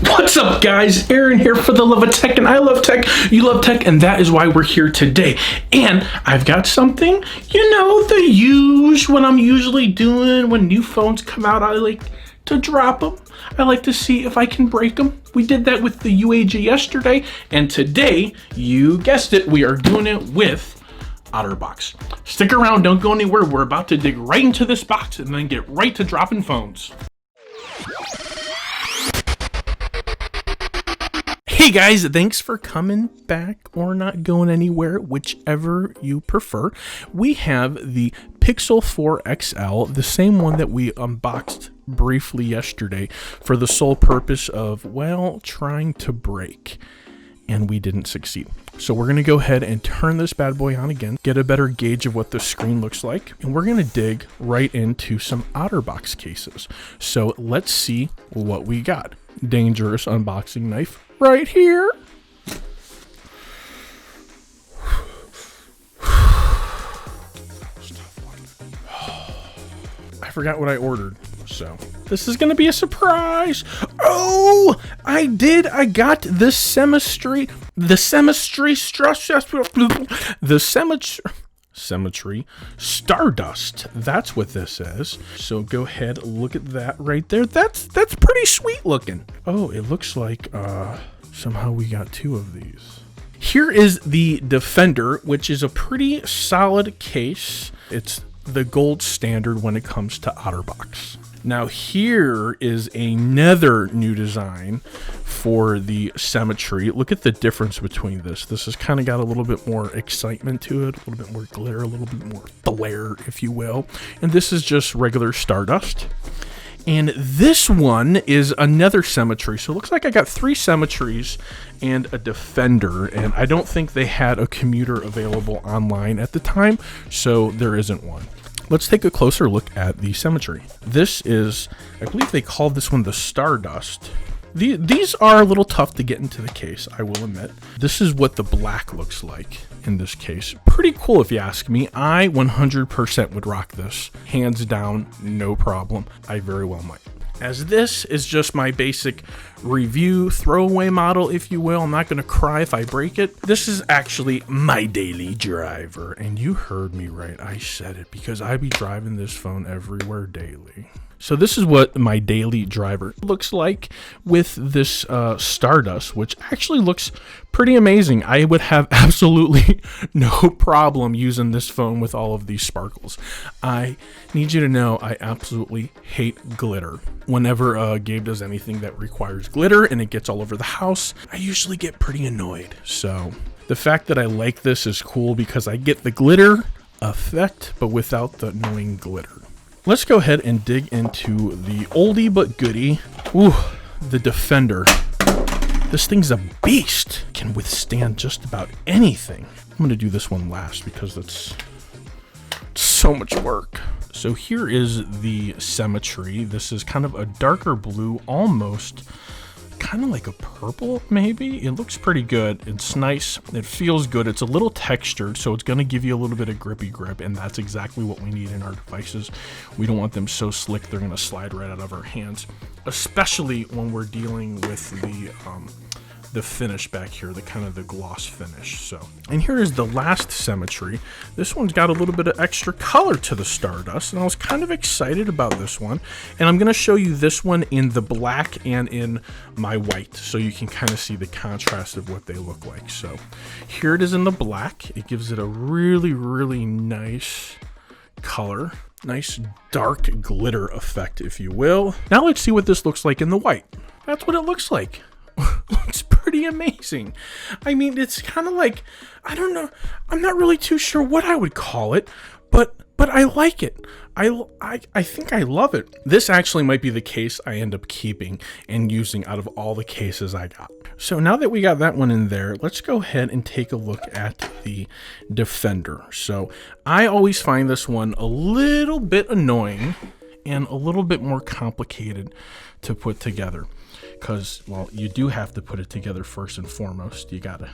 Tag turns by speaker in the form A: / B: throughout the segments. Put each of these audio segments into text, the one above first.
A: What's up, guys? Aaron here for the love of tech, and I love tech, you love tech, and that is why we're here today. And I've got something, the use what I'm usually doing when new phones come out. I like to drop them. I like to see if I can break them. We did that with the UAG yesterday, and today, you guessed it, we are doing it with Otterbox. Stick around, don't go anywhere. We're about to dig right into this box and then get right to dropping phones. Hey guys, thanks for coming back or not going anywhere, whichever you prefer. We have the Pixel 4 XL, the same one that we unboxed briefly yesterday for the sole purpose of, well, trying to break. And we didn't succeed. So we're going to go ahead and turn this bad boy on again, get a better gauge of what the screen looks like, and we're going to dig right into some Otterbox cases. So let's see what we got. Dangerous unboxing knife right here. I forgot what I ordered, so this is gonna be a surprise. Oh, I got the Symmetry Stardust. That's what this is. So go ahead, look at that right there. That's pretty sweet looking. Oh, it looks like somehow we got two of these. Here is the Defender, which is a pretty solid case. It's the gold standard when it comes to Otterbox. Now here is another new design for the Symmetry. Look at the difference between this. This has kind of got a little bit more excitement to it, a little bit more glitter, a little bit more flare, if you will. And this is just regular Stardust. And this one is another Symmetry. So it looks like I got three Symmetries and a Defender. And I don't think they had a commuter available online at the time, so there isn't one. Let's take a closer look at the Symmetry. This is, I believe they called this one the Stardust. These are a little tough to get into the case, I will admit. This is what the black looks like in this case. Pretty cool if you ask me. I 100% would rock this. Hands down, no problem. I very well might. As this is just my basic review throwaway model, if you will. I'm not going to cry if I break it. This is actually my daily driver. And you heard me right. I said it because I be driving this phone everywhere daily. So this is what my daily driver looks like with this Stardust, which actually looks pretty amazing. I would have absolutely no problem using this phone with all of these sparkles. I need you to know I absolutely hate glitter. Whenever Gabe does anything that requires glitter and it gets all over the house, I usually get pretty annoyed. So the fact that I like this is cool because I get the glitter effect, but without the annoying glitter. Let's go ahead and dig into the oldie but goodie. Ooh, the Defender. This thing's a beast. Can withstand just about anything. I'm gonna do this one last because it's so much work. So here is the Symmetry. This is kind of a darker blue, almost kind of like a purple, maybe. It looks pretty good. It's nice. It feels good. It's a little textured, so it's going to give you a little bit of grippy grip, and that's exactly what we need in our devices. We don't want them so slick they're going to slide right out of our hands, especially when we're dealing with the finish back here, the kind of the gloss finish. So, and here is the last Symmetry. This one's got a little bit of extra color to the Stardust, and I was kind of excited about this one. And I'm going to show you this one in the black and in my white, so you can kind of see the contrast of what they look like. So here it is in the black. It gives it a really, really nice color. Nice dark glitter effect, if you will. Now let's see what this looks like in the white. That's what it looks like. Looks pretty amazing. I mean, it's kind of like, I don't know, I'm not really too sure what I would call it, but I like it. I think I love it. This actually might be the case I end up keeping and using out of all the cases I got. So now that we got that one in there, let's go ahead and take a look at the Defender. So I always find this one a little bit annoying and a little bit more complicated to put together. Because, well, you do have to put it together first and foremost. You gotta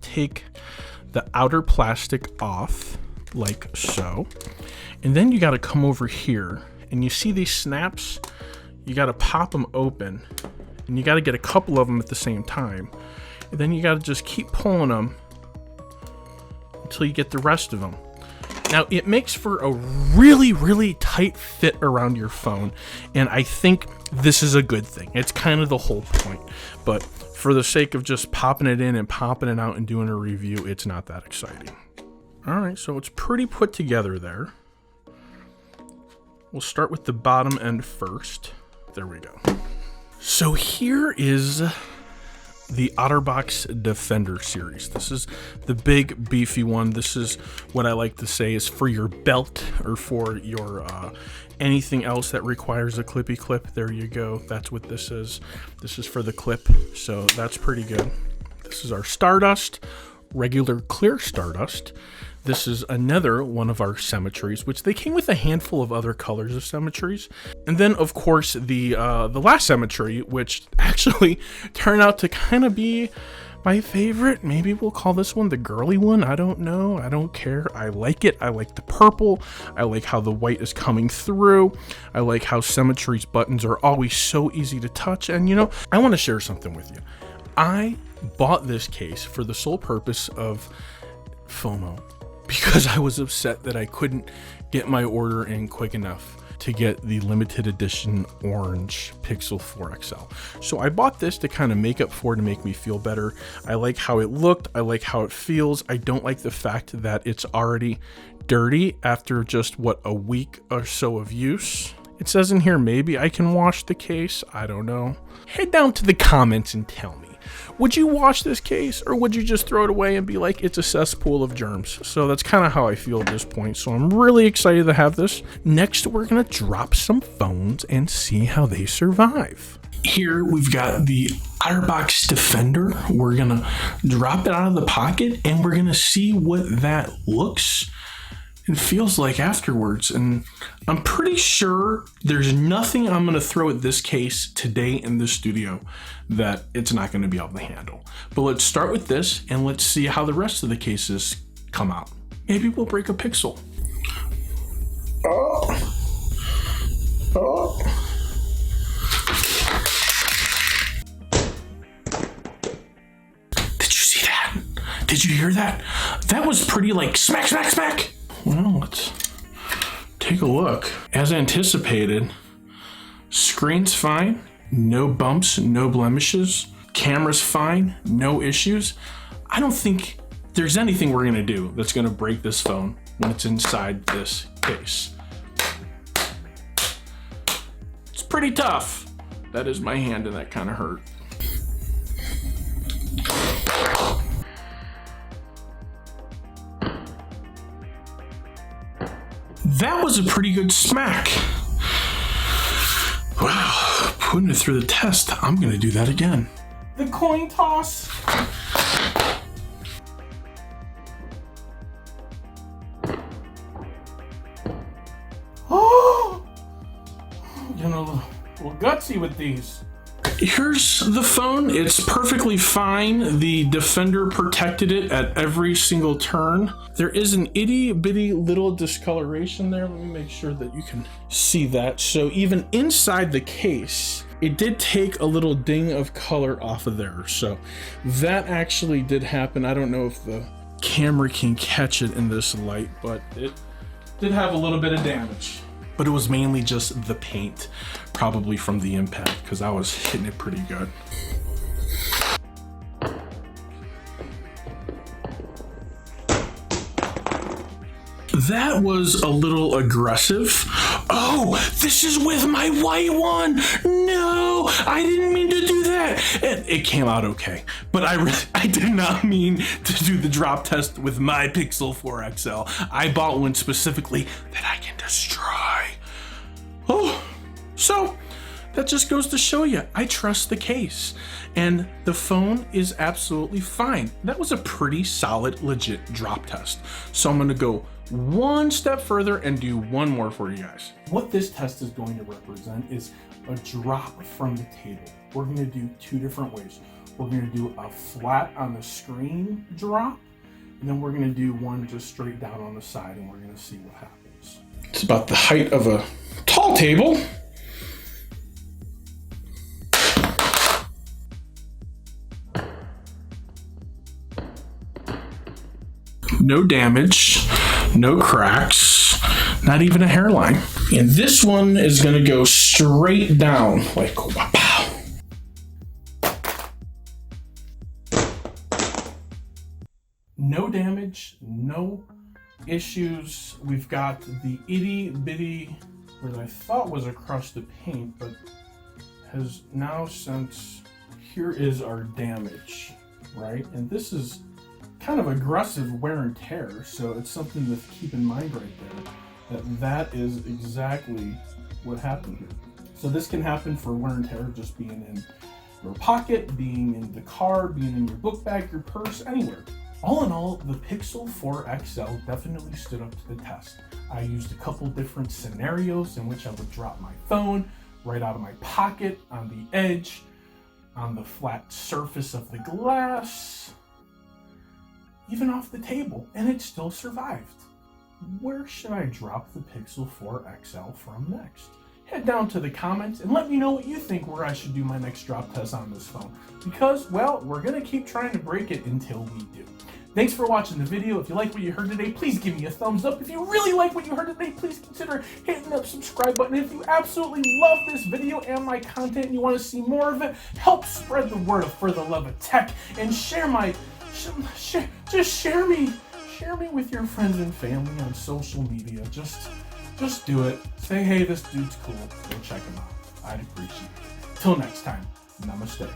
A: take the outer plastic off, like so. And then you gotta come over here, and you see these snaps? You gotta pop them open and you got to get a couple of them at the same time. And then you got to just keep pulling them until you get the rest of them. Now, it makes for a really, really tight fit around your phone, and I think this is a good thing. It's kind of the whole point, but for the sake of just popping it in and popping it out and doing a review, it's not that exciting. All right, so it's pretty put together there. We'll start with the bottom end first. There we go. So here is the Otterbox Defender series. This is the big beefy one. This is what I like to say is for your belt or for your anything else that requires a clippy clip. There you go. That's what this is. This is for the clip, so that's pretty good. This is our Stardust, regular clear Stardust. This is another one of our symmetries, which they came with a handful of other colors of symmetries. And then, of course, the last symmetry, which actually turned out to kind of be my favorite. Maybe we'll call this one the girly one. I don't know. I don't care. I like it. I like the purple. I like how the white is coming through. I like how Symmetry's buttons are always so easy to touch. And, you know, I want to share something with you. I bought this case for the sole purpose of FOMO, because I was upset that I couldn't get my order in quick enough to get the limited edition orange Pixel 4 XL. So I bought this to kind of make up for it, to make me feel better. I like how it looked. I like how it feels. I don't like the fact that it's already dirty after just, what, a week or so of use. It says in here, maybe I can wash the case. I don't know. Head down to the comments and tell me. Would you wash this case, or would you just throw it away and be like, it's a cesspool of germs? So that's kind of how I feel at this point. So I'm really excited to have this. Next, we're going to drop some phones and see how they survive. Here we've got the Outterbox Defender. We're going to drop it out of the pocket, and we're going to see what that looks and feels like afterwards. And I'm pretty sure there's nothing I'm going to throw at this case today in the studio that it's not going to be able to handle. But let's start with this and let's see how the rest of the cases come out. Maybe we'll break a Pixel. Oh. Did you see that? Did you hear that? That was pretty like smack, smack, smack. Well, let's take a look. As anticipated, screen's fine, no bumps, no blemishes. Camera's fine, no issues. I don't think there's anything we're gonna do that's gonna break this phone when it's inside this case. It's pretty tough. That is my hand, and that kind of hurt. That was a pretty good smack. Wow, putting it through the test. I'm gonna do that again. The coin toss. Oh, getting a little gutsy with these. Here's the phone. It's perfectly fine. The Defender protected it at every single turn. There is an itty bitty little discoloration there. Let me make sure that you can see that. So even inside the case, it did take a little ding of color off of there. So that actually did happen. I don't know if the camera can catch it in this light, but it did have a little bit of damage. But it was mainly just the paint, probably from the impact, because I was hitting it pretty good. That was a little aggressive. Oh, this is with my white one. No, I didn't mean to do that. It came out okay, but I did not mean to do the drop test with my Pixel 4 XL. I bought one specifically that I can destroy. Oh, so that just goes to show you, I trust the case, and the phone is absolutely fine. That was a pretty solid, legit drop test. So I'm gonna go one step further and do one more for you guys. What this test is going to represent is a drop from the table. We're gonna do two different ways. We're gonna do a flat on the screen drop, and then we're gonna do one just straight down on the side, and we're gonna see what happens. It's about the height of a tall table. No damage, no cracks, not even a hairline. And this one is gonna go straight down, like wow. No damage, no issues. We've got the itty bitty, what I thought was a crust of paint, but has now since, here is our damage, right? And this is kind of aggressive wear and tear, so it's something to keep in mind right there, that is exactly what happened here. So this can happen for wear and tear just being in your pocket, being in the car, being in your book bag, your purse, anywhere. All in all, the Pixel 4 XL definitely stood up to the test. I used a couple different scenarios in which I would drop my phone right out of my pocket, on the edge, on the flat surface of the glass, even off the table, and it still survived. Where should I drop the Pixel 4 XL from next? Head down to the comments and let me know what you think where I should do my next drop test on this phone. Because, well, we're gonna keep trying to break it until we do. Thanks for watching the video. If you like what you heard today, please give me a thumbs up. If you really like what you heard today, please consider hitting that subscribe button. If you absolutely love this video and my content and you want to see more of it, help spread the word for the love of tech and share me with your friends and family on social media. Just do it. Say, hey, this dude's cool. Go check him out. I'd appreciate it. Till next time, namaste.